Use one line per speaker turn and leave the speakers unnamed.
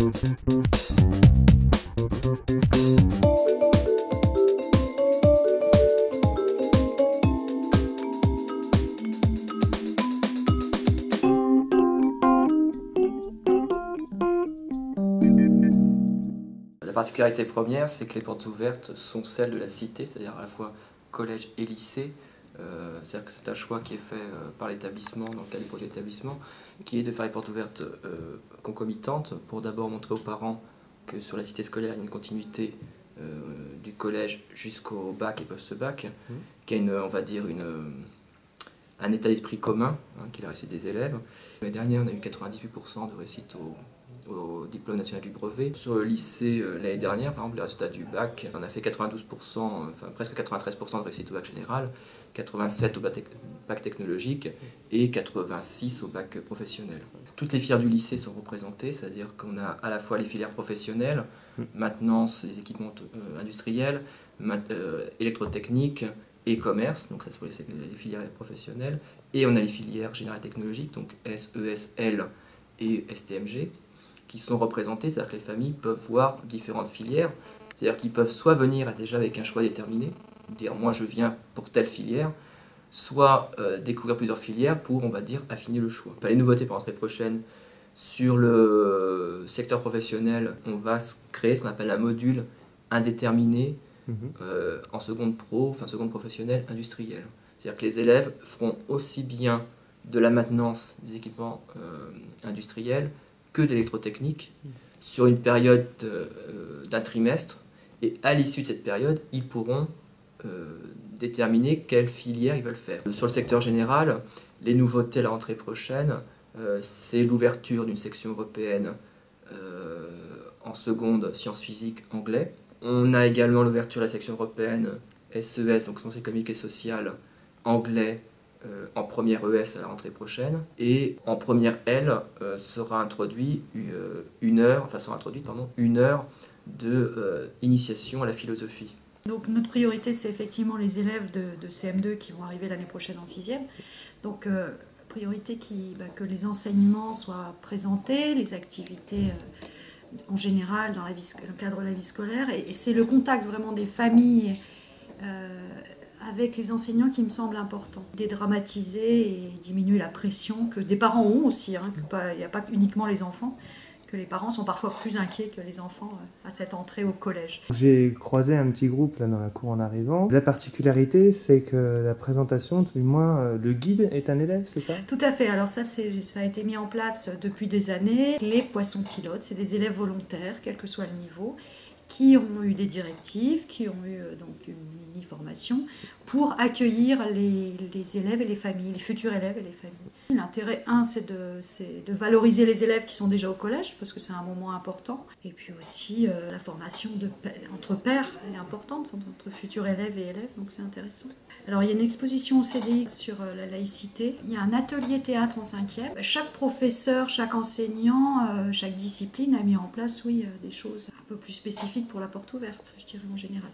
La particularité première, c'est que les portes ouvertes sont celles de la cité, c'est-à-dire à la fois collège et lycée. C'est-à-dire que c'est un choix qui est fait par l'établissement, dans le cadre du projet d'établissement, qui est de faire les portes ouvertes concomitantes pour d'abord montrer aux parents que sur la cité scolaire, il y a une continuité du collège jusqu'au bac et post-bac, qui a on va dire un état d'esprit commun, qui est la réussite des élèves. L'année dernière, on a eu 98% de réussite au diplôme national du brevet. Sur le lycée, l'année dernière, par exemple, les résultats du bac, on a fait 92%, enfin presque 93% de réussite au bac général, 87% au bac technologique et 86% au bac professionnel. Toutes les filières du lycée sont représentées, c'est-à-dire qu'on a à la fois les filières professionnelles, maintenance, les équipements industriels, électrotechnique et commerce, donc ça c'est pour les filières professionnelles, et on a les filières générales technologiques, donc S, ES, L et STMG, qui sont représentées, c'est-à-dire que les familles peuvent voir différentes filières, c'est-à-dire qu'ils peuvent soit venir déjà avec un choix déterminé, dire moi je viens pour telle filière, soit découvrir plusieurs filières pour, on va dire, affiner le choix. Les nouveautés pour l'entrée prochaine, sur le secteur professionnel, on va créer ce qu'on appelle un module indéterminé en seconde pro, enfin seconde professionnelle industrielle. C'est-à-dire que les élèves feront aussi bien de la maintenance des équipements industriels que de l'électrotechnique sur une période d'un trimestre, et à l'issue de cette période, ils pourront déterminer quelle filière ils veulent faire. Sur le secteur général, les nouveautés à la rentrée prochaine, c'est l'ouverture d'une section européenne en seconde sciences physiques anglais. On a également l'ouverture de la section européenne SES, donc sciences économiques et sociales, anglais, en première ES à la rentrée prochaine, et en première L sera introduite une heure de initiation à la philosophie.
Donc notre priorité, c'est effectivement les élèves de CM2 qui vont arriver l'année prochaine en 6e. Donc priorité que les enseignements soient présentés, les activités en général dans le cadre de la vie scolaire, et c'est le contact vraiment des familles avec les enseignants qui me semble important. Dédramatiser et diminuer la pression que des parents ont aussi, il n'y a pas uniquement les enfants, que les parents sont parfois plus inquiets que les enfants à cette entrée au collège.
J'ai croisé un petit groupe là dans la cour en arrivant. La particularité, c'est que la présentation, tout du moins le guide est un élève, c'est ça?
Tout à fait, alors ça a été mis en place depuis des années. Les poissons pilotes, c'est des élèves volontaires, quel que soit le niveau, qui ont eu des directives, qui ont eu donc une mini-formation pour accueillir les élèves et les familles, les futurs élèves et les familles. L'intérêt, c'est de valoriser les élèves qui sont déjà au collège, parce que c'est un moment important. Et puis aussi, la formation entre pairs est importante, entre futurs élèves et élèves, donc c'est intéressant. Alors, il y a une exposition au CDI sur la laïcité. Il y a un atelier théâtre en 5e. Chaque professeur, chaque enseignant, chaque discipline a mis en place, des choses un peu plus spécifiques pour la porte ouverte, je dirais en général.